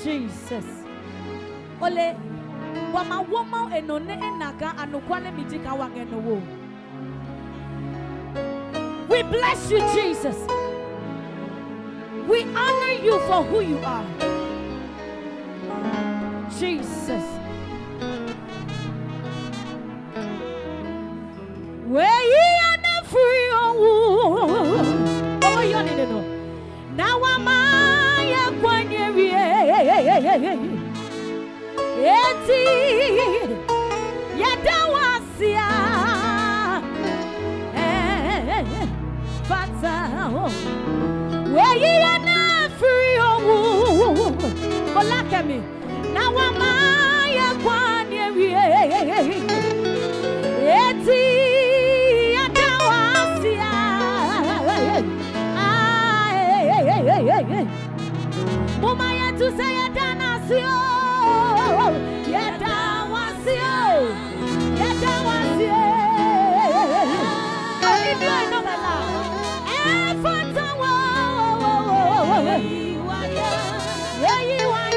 Jesus. Ole wama woman enone enaga anokwane mijika wagenowo. We bless you, Jesus. We honor you for who you are. Jesus. Where ye are not free, oh, you need to know. Now am I a quanyeri? Eti Yadawasia Fata. Where ye are not free, oh, Molakami. Now am I a quanyeri? Eti Mama ya tu say Yadanasio, Yadawasio, Yadawasio. Oh, if you know my love, Fatawa, where you are,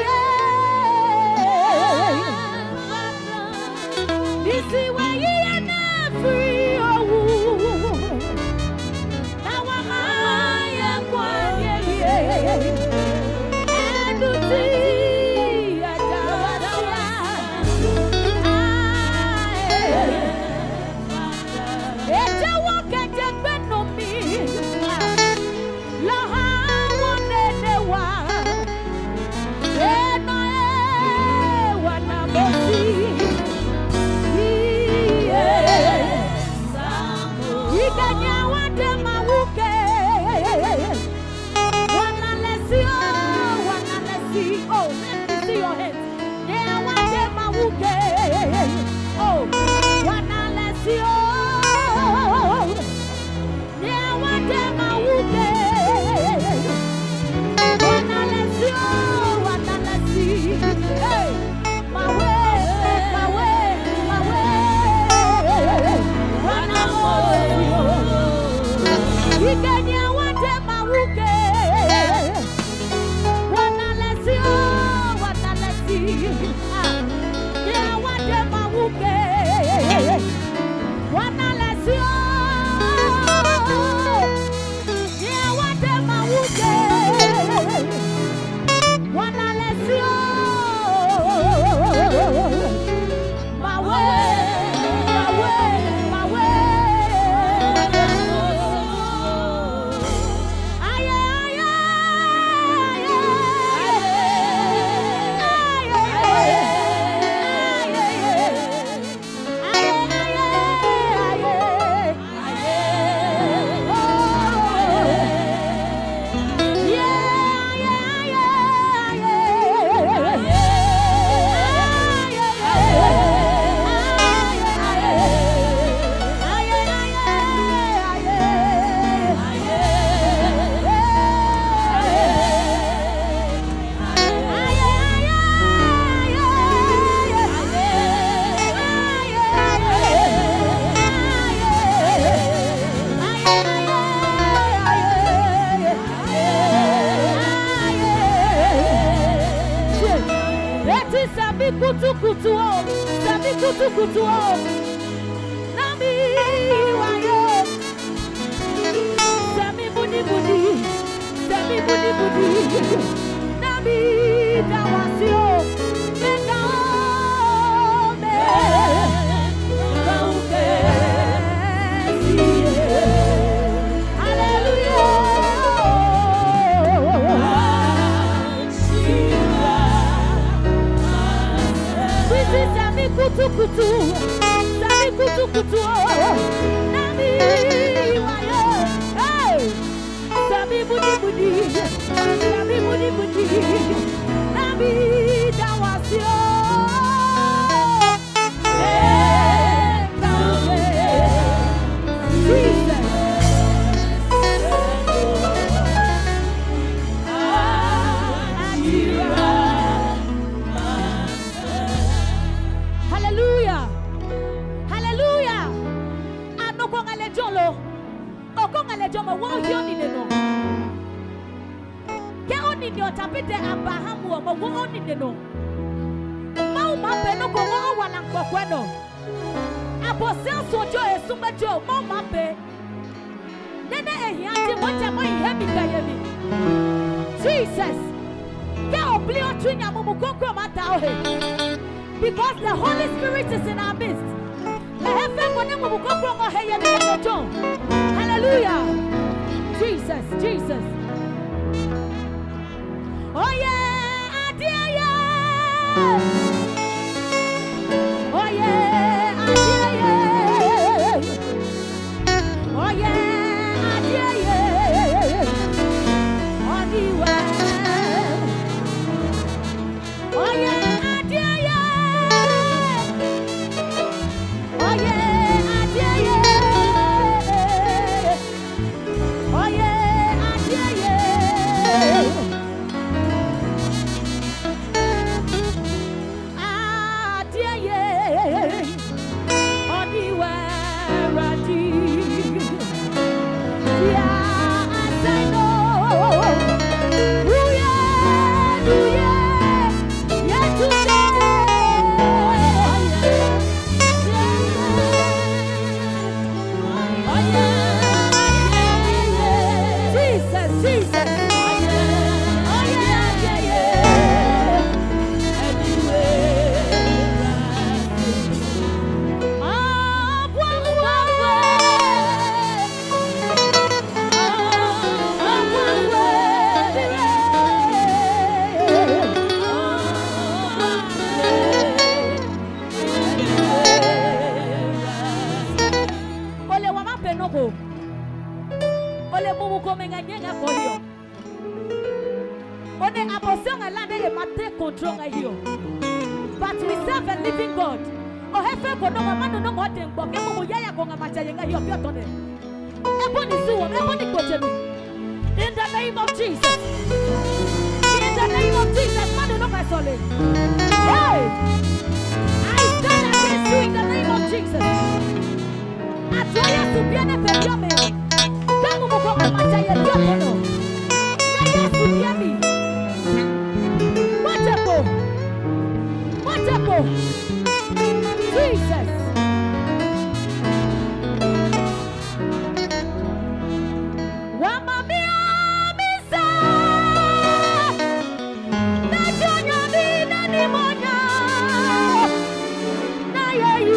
this is where you are not free. Now am I a quiet. Kutu Nami wayo Sami budi Nami dawasio Medame Rauke Hallelujah Kutu joma wo hioni no ke oni ni otapite Abraham wo mo wo oni no mau mabe no ko wo wala nkokwe no abosia sojo esumajo mau mabe nene ehianti moja mo ihemi kayemi Jesus ke oblio twinya mo kokro mata ohe because the Holy Spirit is in our midst. Hallelujah. Jesus, Jesus. Oh yeah, adia yeah. Oh yeah, adia yeah. Oh yeah, adia yeah. On the way. Oh yeah, adia yeah. Oh yeah, adia yeah. Oh yeah, adia yeah. Adia yeah. On the way, ready. Yeah, as I know. Oh yeah, yeah, today. But we serve a living God. Oh, hefe kono mama no mo den gbo ke mo yaya ko ngama chayenga hiyo pia tone. Eboni suwo, eboni kojemi. In the name of Jesus. In the name of Jesus, man no my soul. Hey! I stand against you in the name of Jesus. Atoya tu biene pe yo me. Kamu mo ko ngama chayenga hiyo kono. Na Yesu diami. Wonderful. Jesus. Wamamia misa. Na jonya ni na ni monya. Na yei.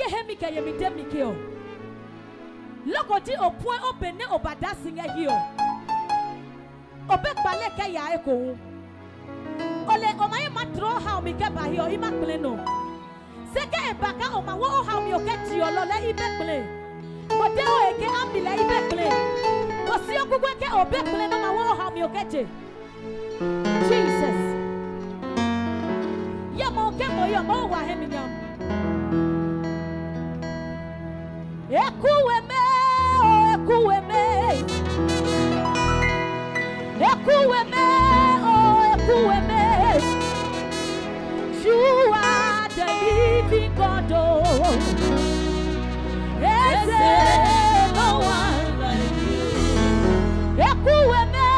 hemika ye midemikio. Lokoti o point obene obadasinga hiyo. Obek baleke ya eko. Ole omaye matro ha omike ba hiyo imakleno. Seke ebaka oma wo ha omioke tiolole ibekle. Modeo eke ambile ibekle. Osio kugweke obekle no ma wo ha omioke. Jesus. Ya mo ke mo yo mo wa heminyam. Ekuweme, oh ekuweme. Ekuweme, oh ekuweme. You are the living God. Oh, is there no one like you? Ekuweme,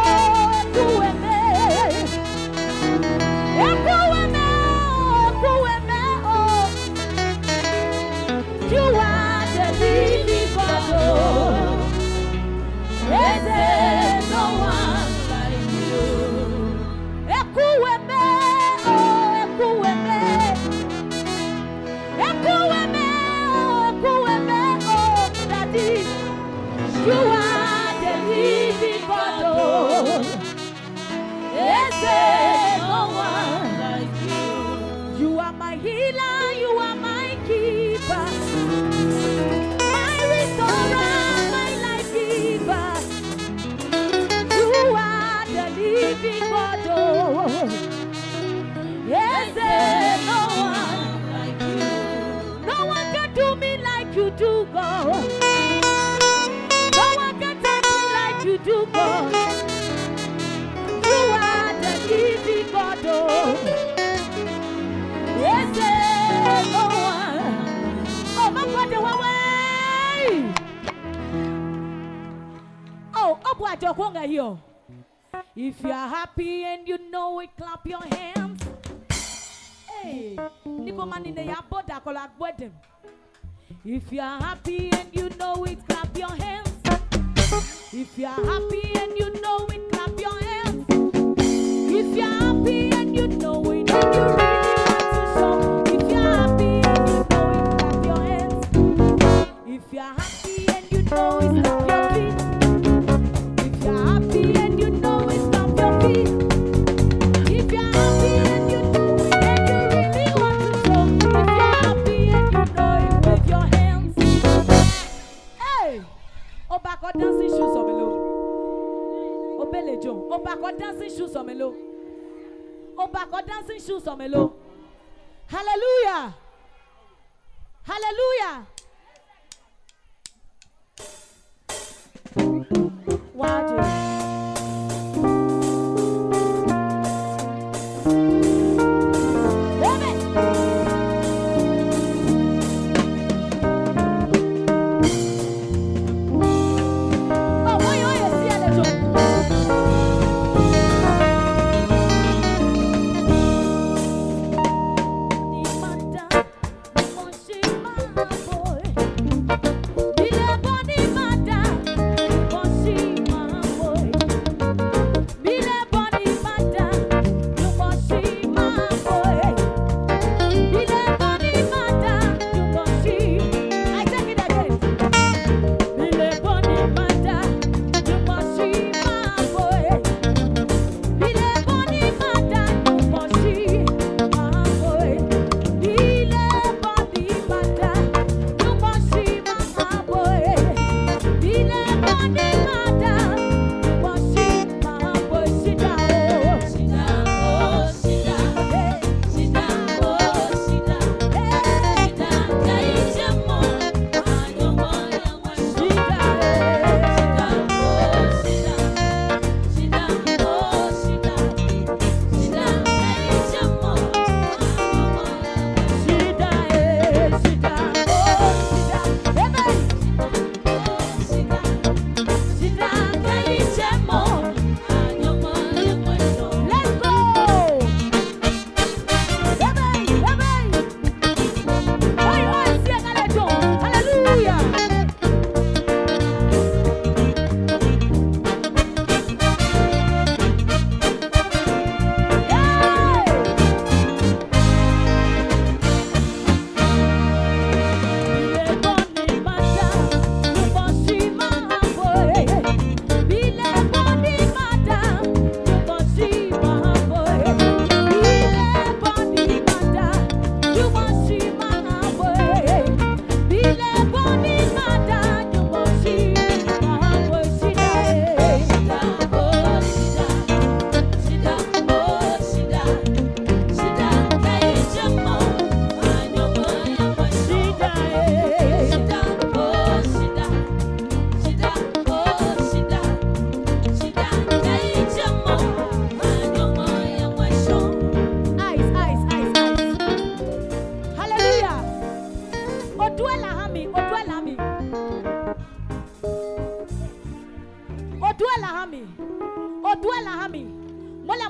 oh ekuweme. Ekuweme, oh ekuweme, oh. You are the living God. Oh, is there no one like you? Ekuweme, oh ekuweme. Ekuweme, oh ekuweme, oh Daddy. You are the living God. Oh, is there no one like you? You are my healer, you are my keeper, my restorer, my life giver. You are the living God. Oh, is there no one like you? No one can do me like you do, God. No one can touch me like you do, God. You are the living God. Oh, is there no one? Oh, my God, away. Oh, what you're going here? If you are happy and you know it, clap your hands. Hey, Nico man in the yaboda kola wedding. If you are happy and you know it, clap your hands. If you are happy and you know it, clap your hands. If you are happy and you know it, and you really want to show. If you are happy and you know it, clap your hands. If you are happy and you know it, stamp your feet. If you are happy and you know it, stamp your feet. If you are happy and you know it, and you really want to show. If you are happy and you know it, wave your hands. Hey! Obako dancing shoes on me low. Obele Joe. Obako dancing shoes on me low. Obako dancing shoes on me low. Hallelujah. Hallelujah. Waje. Boy.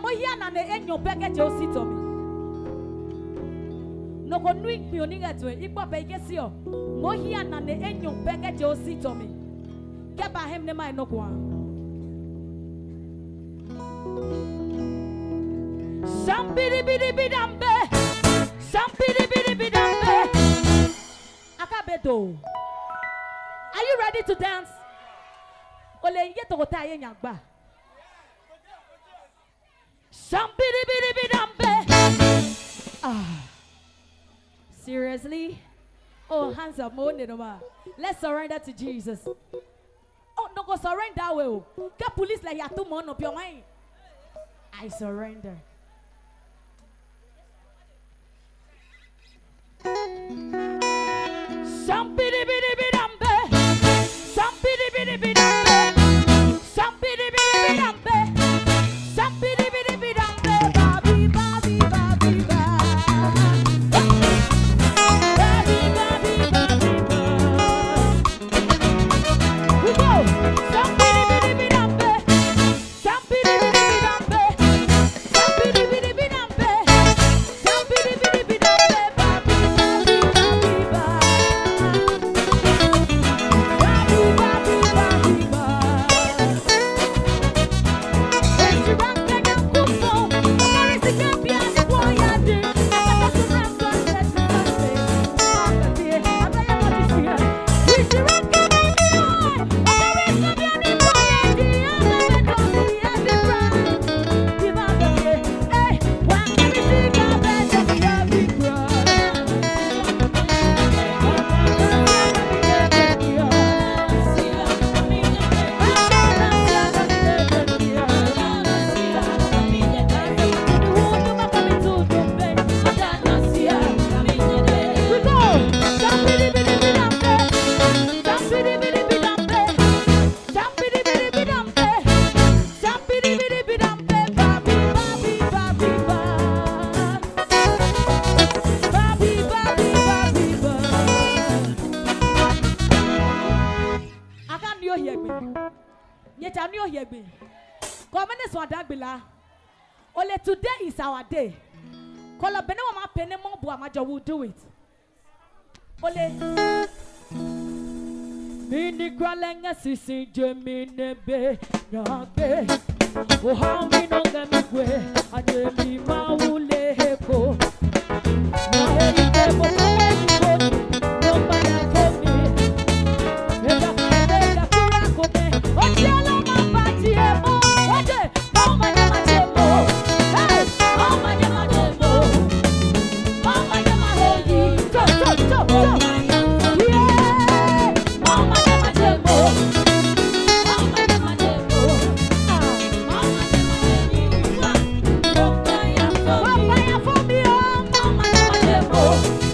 here na enyo bege je osito mi. No ko nui mi oninga to igba bege si o. Mo here na enyo bege je osito mi. Ke ba hem ne mai no kwa. Somebody bidi bidambe. Somebody bidi bidambe. Akabedo. Are you ready to dance? Ole yeto ko ta ye nyagba. Somebody bidi bidambe. Seriously? Oh, hands up, let's surrender to Jesus. Oh, no, go surrender. Well, get police like you too much of your mind. I surrender. Somebody bidi bidambe. Somebody bidi bidambe. Somebody bidi bidambe. Somebody bidi bidambe. Babi babi babi ba. Babi babi babi ba. We go. Somebody bidi bidambe. Somebody bidi bidambe. Somebody bidi bidambe. Somebody bidi bidambe. Babi babi babi ba. Babi babi babi ba. Ole today is our day. Kola bene wa ma pene mo bu amajo will do it. Ole mini kralenga sisi jemine be nyabe. O how mi no ngami kwe ajeli maule heko. Na ite mo ko no bana komi. Ega ega kura kome. Ojelo ma pati emo. Oje no ma ma chemo. Hey, oh my demo. Oh my demo. Go. Yeah. Oh my demo. Oh my demo. Oh my demo.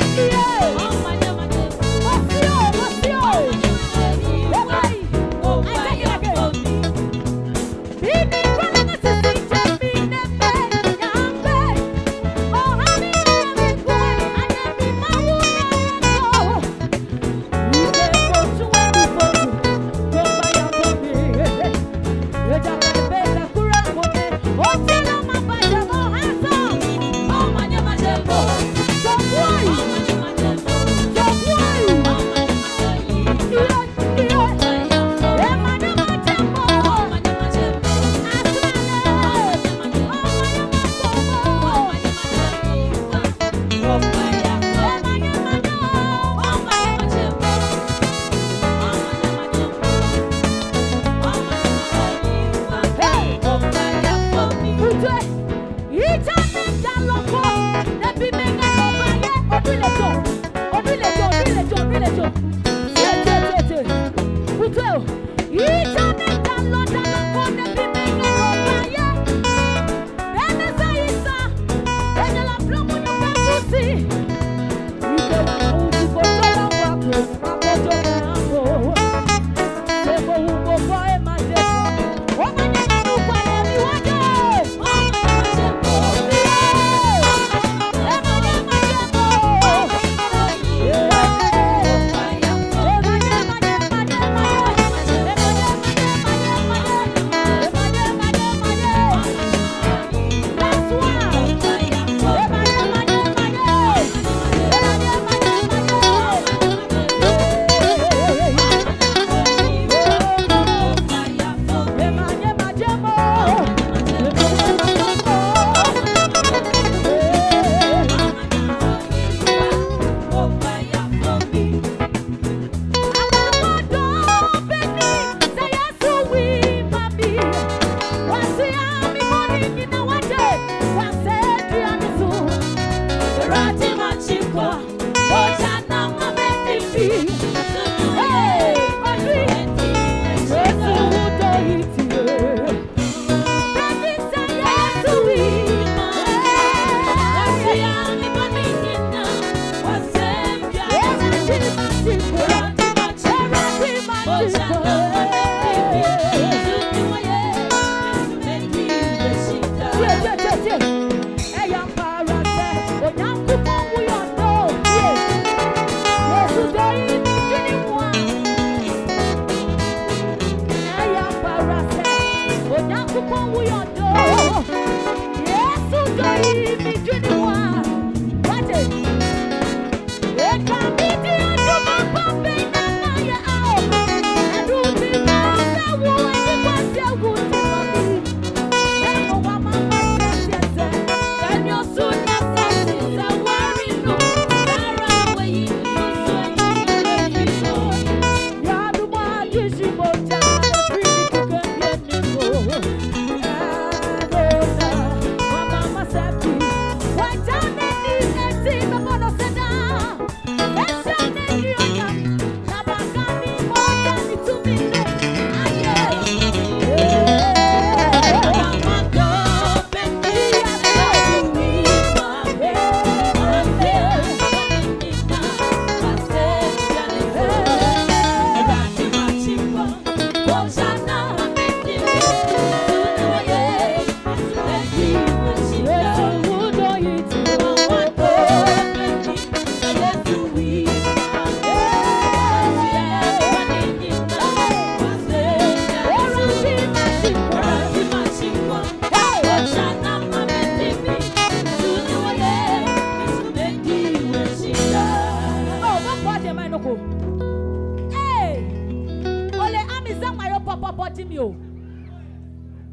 you.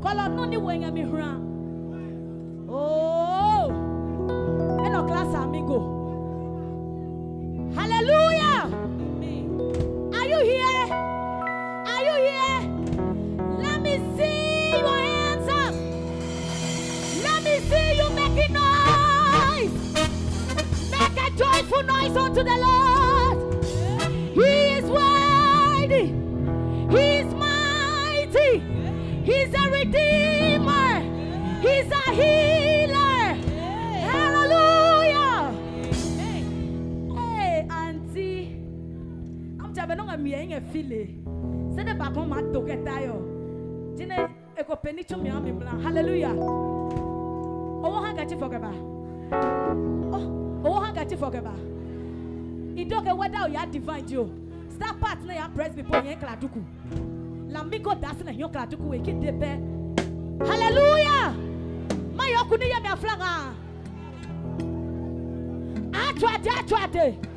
Call on no when you me. Oh, and a class amigo. Hallelujah. Are you here? Are you here? Let me see your hands up. Let me see you making noise. Make a joyful noise unto the Lord. He is worthy. He is mighty. He's a redeemer. He's a healer. Hallelujah. Hey, auntie. I'm telling you, I'm feeling. Say the back on my dog get tired. Jine, eko penicho mi ami blan. Hallelujah. Oh, hanga chi forgeba. Oh, hanga chi forgeba. Idoke whether you are divine you. Start part na ya press before you kladuku. Lamigo das na yo kladuku we ki depe. Hallelujah. My yokuni ya mi aflanga. Atwate. Atwate.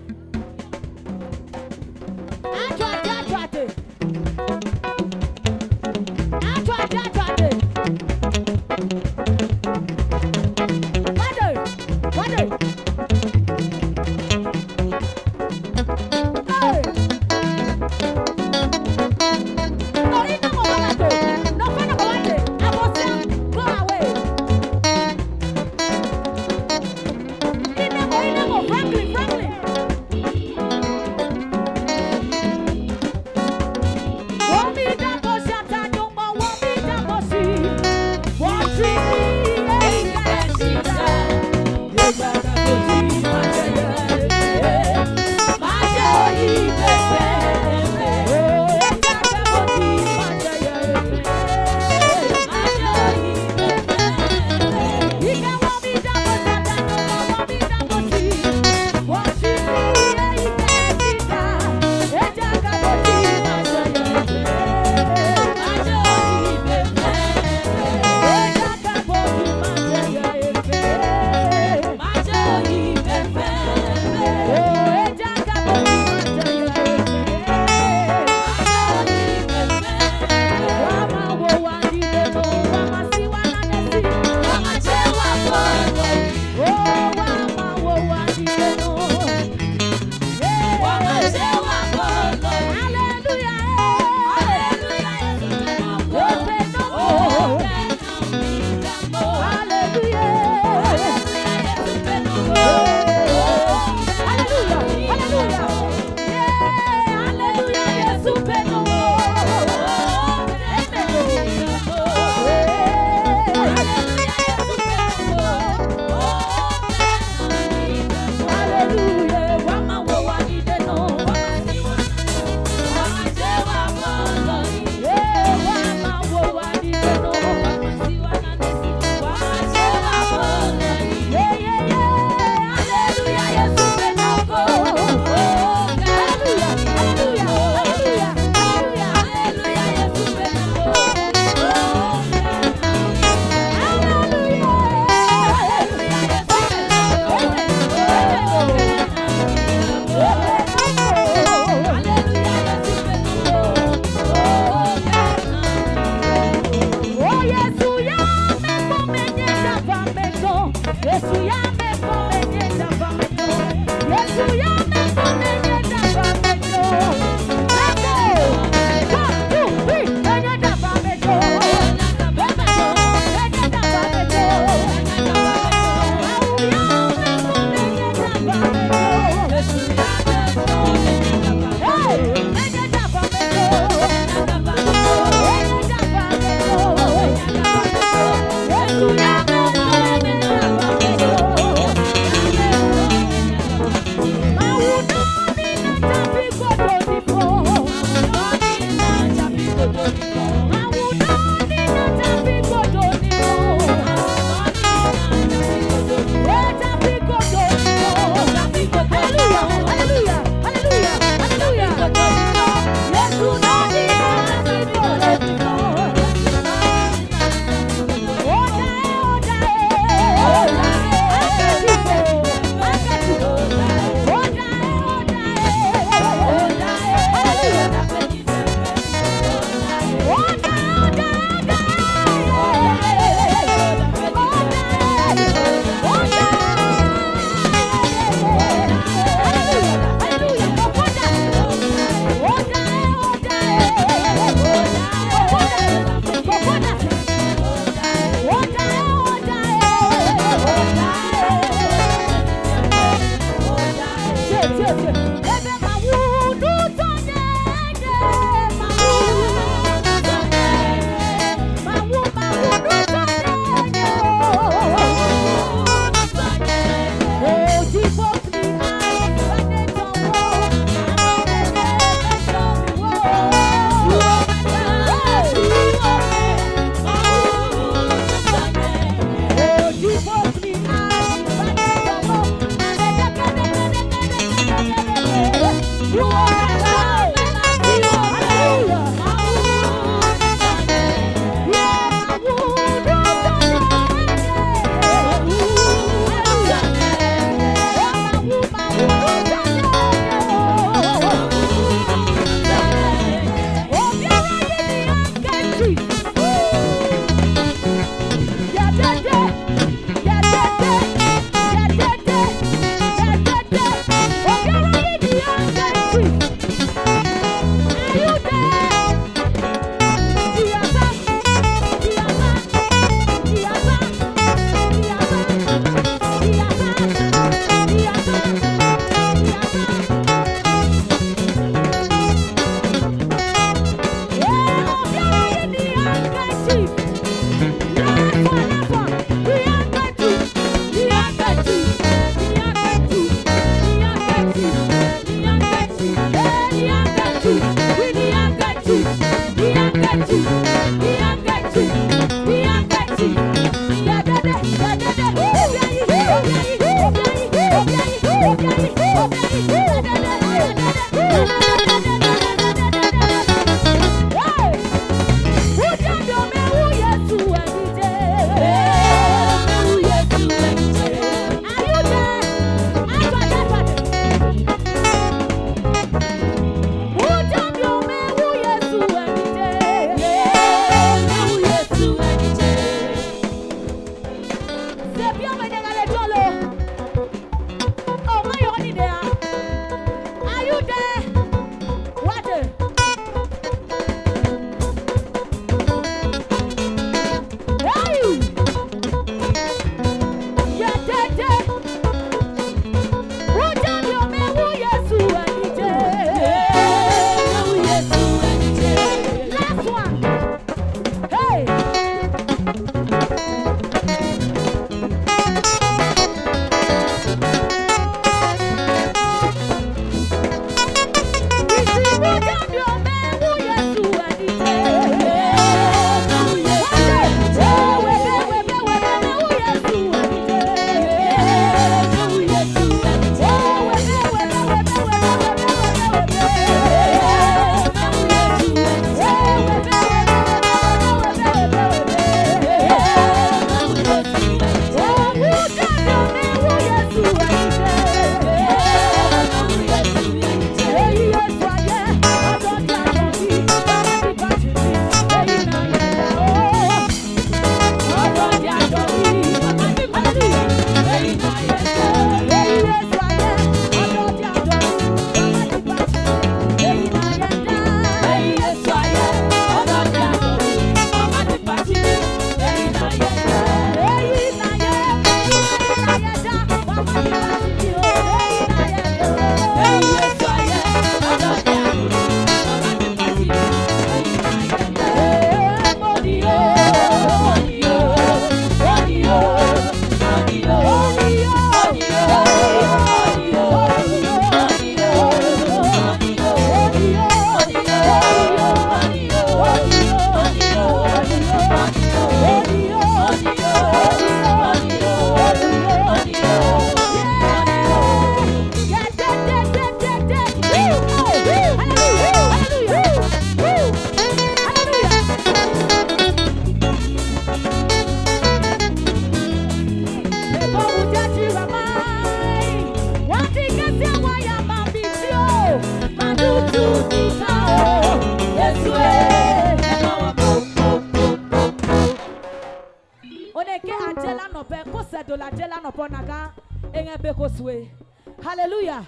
Hallelujah.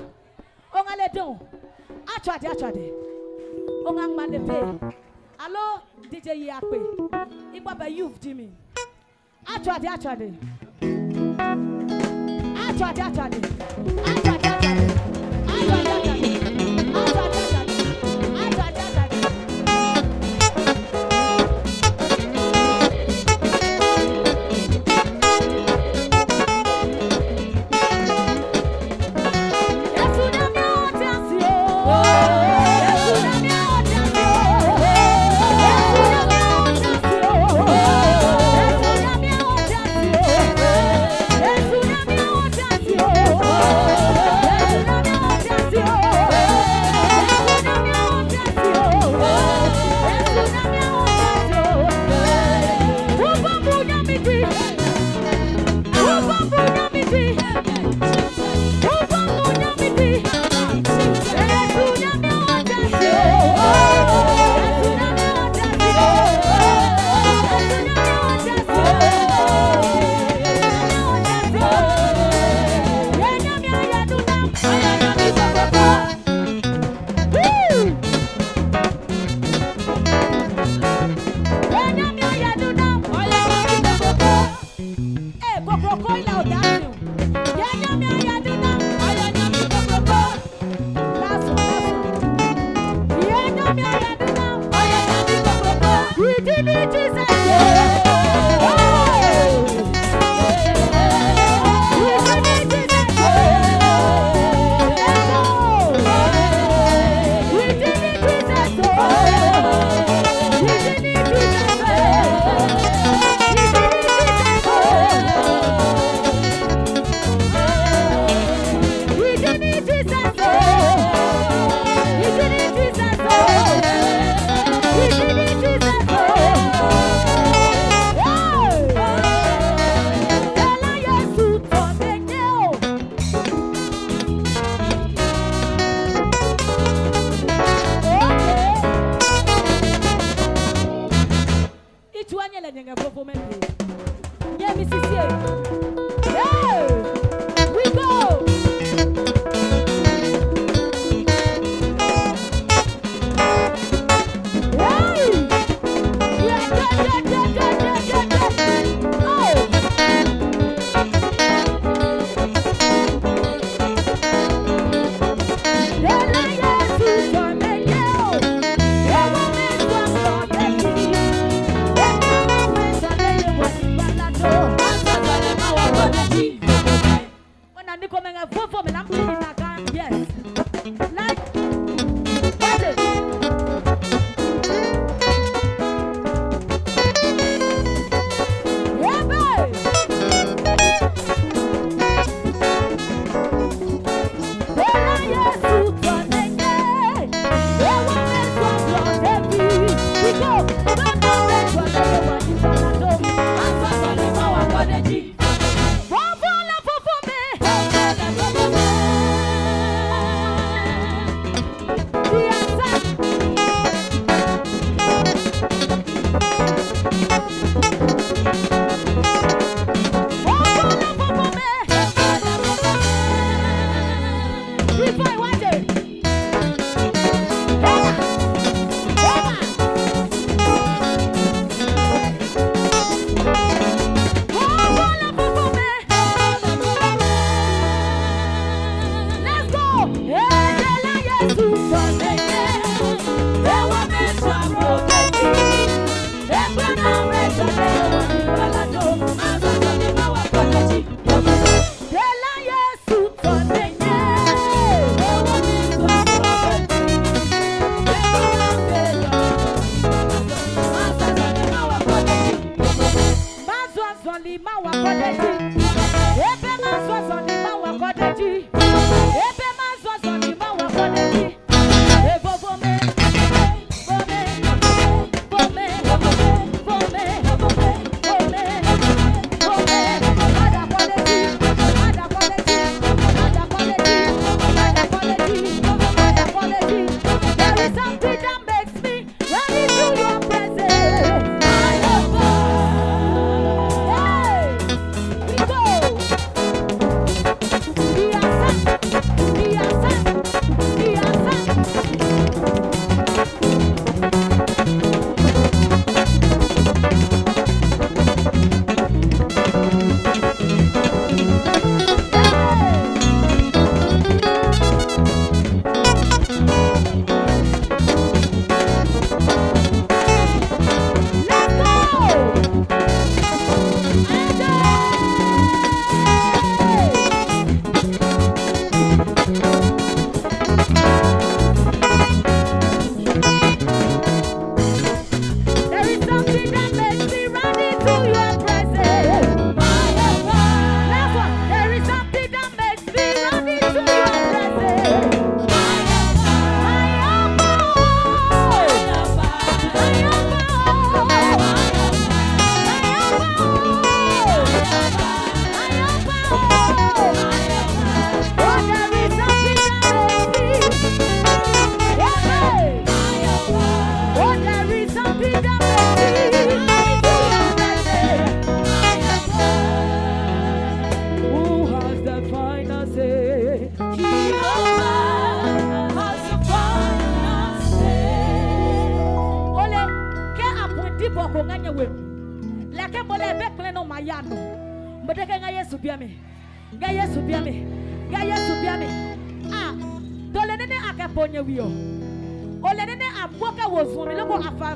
Ongale don. Achade. Ongang manepe. Allo DJ Yakpe. Ibaba youth Jimmy. Achade. Achade. Like, what is yeah, babe. Bella Yesu tonenge. Ewa meso blotevi. We go. Don't know where to go. What you gonna do? Answer to the power of the G. Vovola vovome.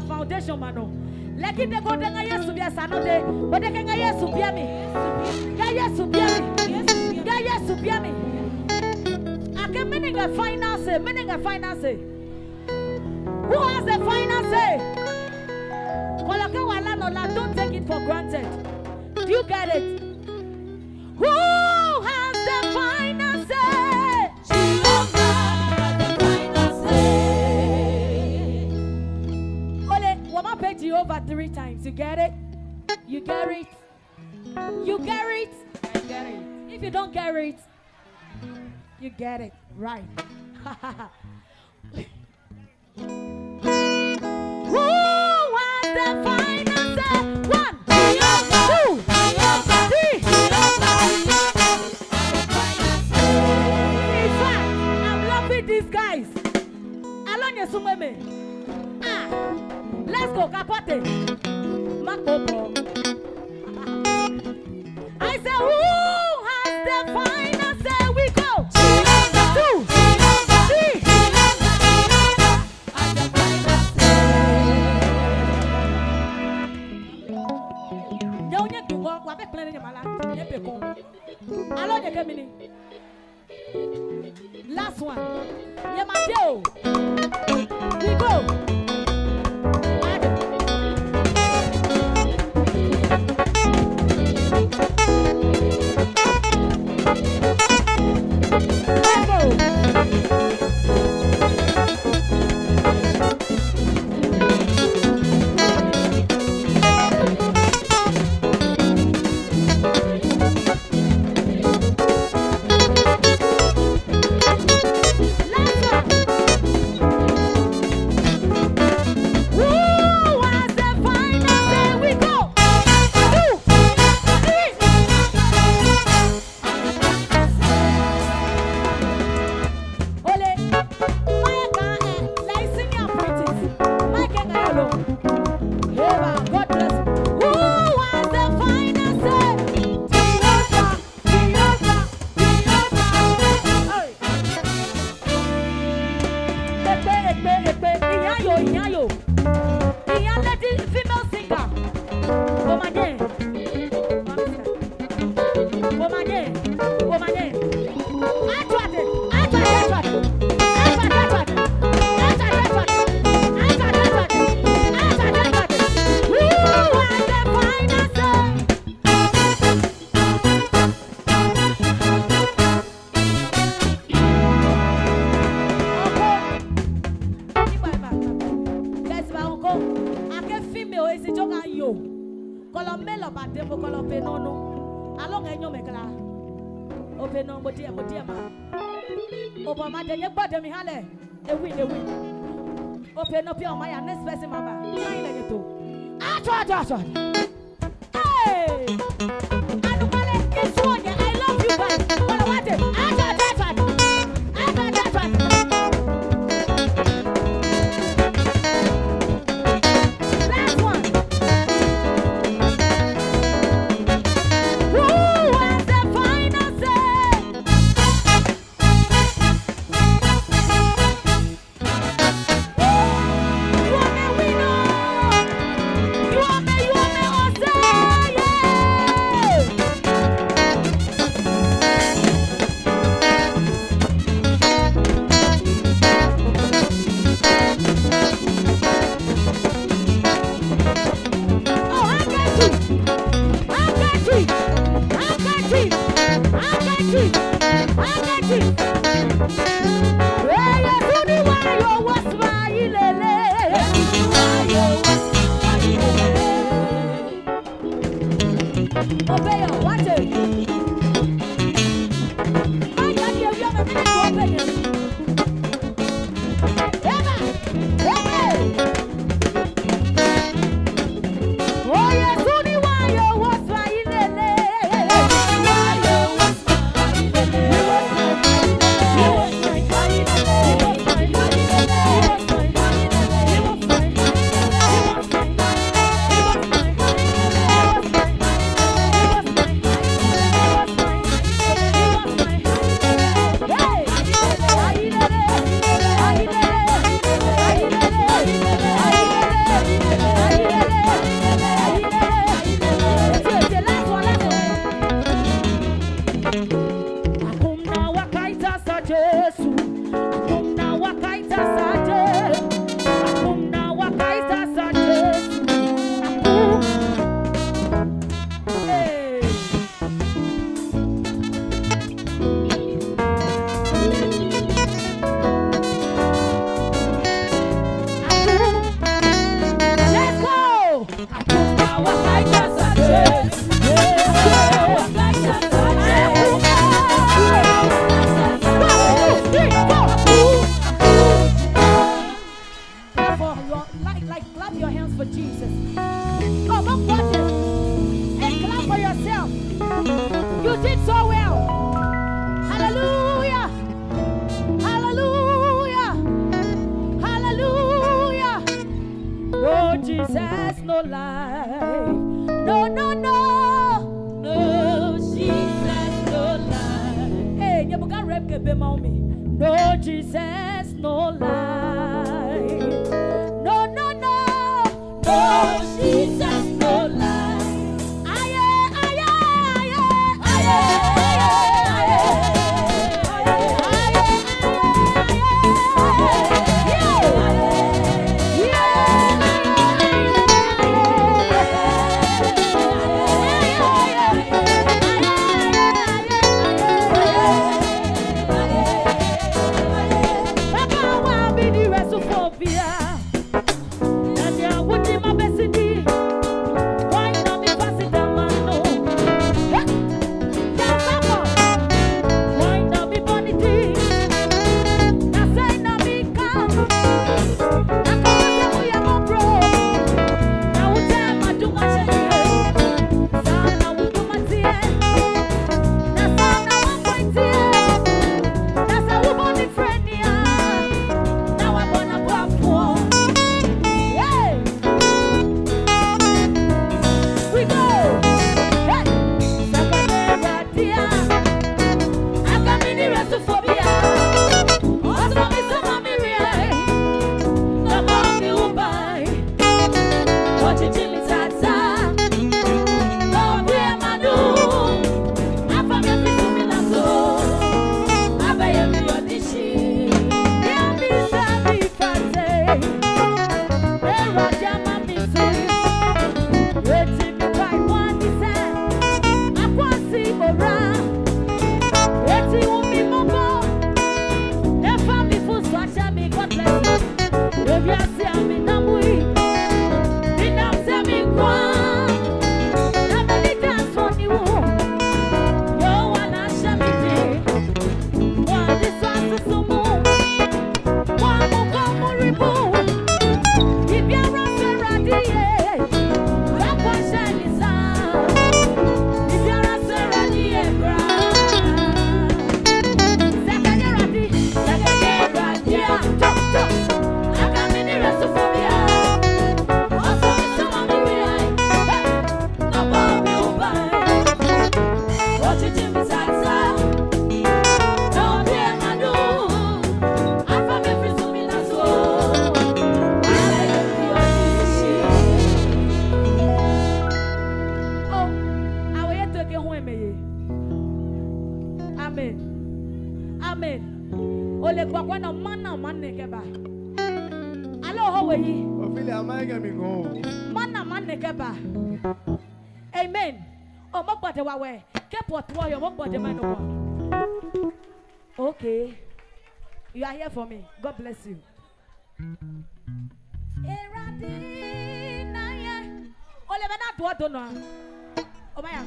Foundation mano. Like it go denga Yesu bia sanote, but the kenga Yesu bia me. Ga Yesu bia me. Ga Yesu bia me. Ake meaning a finance, meaning a finance. Who has the finance? Kolaka wala no la, don't take it for granted. Do you get it? Who has the finance? Jehovah 3 times. You get it? You get it? You get it? I get it. If you don't get it, you get it. Right. Who was the finance? 1, 2, 3. In fact, I'm loving these guys. Alon Yesumeme. Let's go, Capote. Makopo. I said, who has the finance? We go. 2, 3. Last one. Yamadeo. We go. Open up your mind, next person, mama. Hey! I love you guys. What I want it. Last one. Who was the final say? Ophelia, watch it. My God, you have a minute to open it. Oh, yes, who do you want? What's No, Jesus, no life. No, no, no. No, Jesus, no life. Aye, aye, aye, aye, aye, aye, aye, aye, aye, aye. wakwana man nekeba. Hello, how are you? Ophelia, am I getting home? Man nekeba. Amen. Oh, my body, wawe. Keep what warrior, what body, man. Okay. You are here for me. God bless you. Oh my.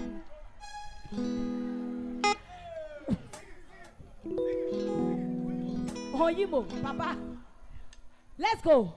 Oh, you Papa. Let's go.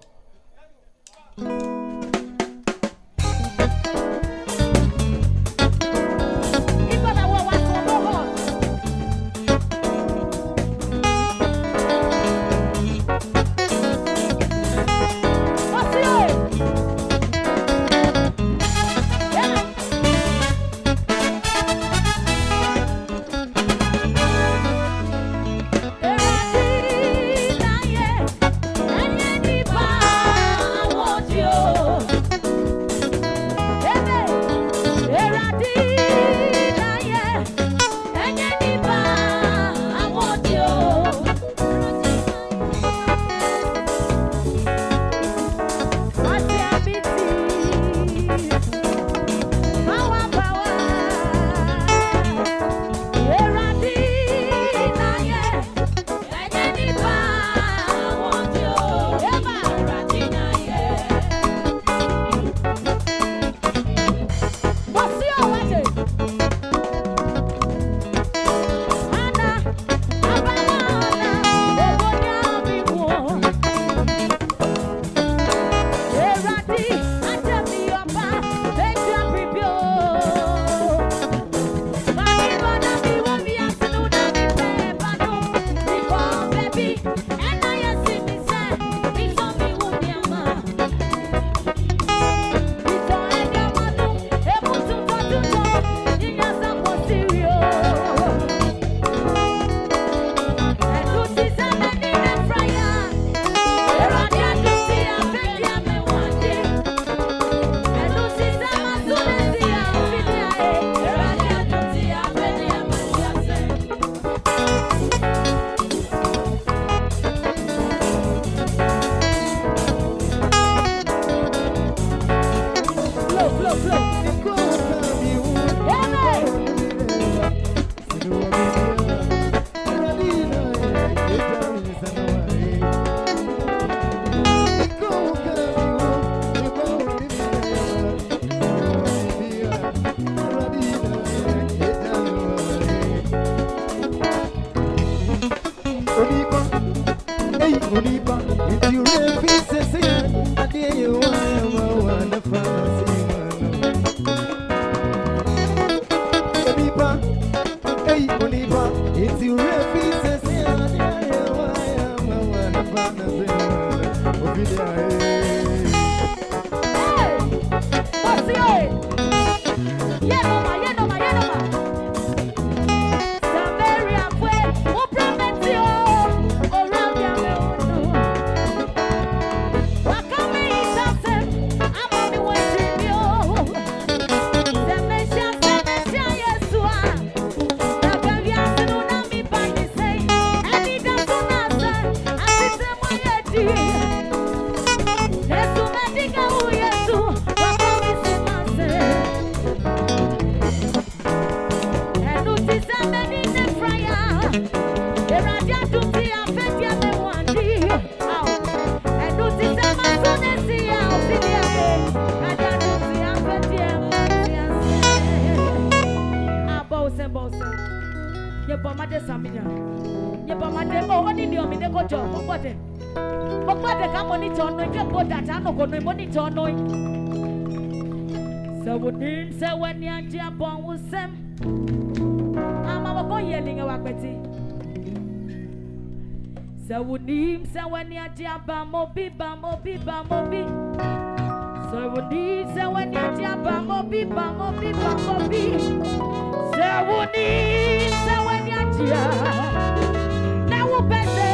Now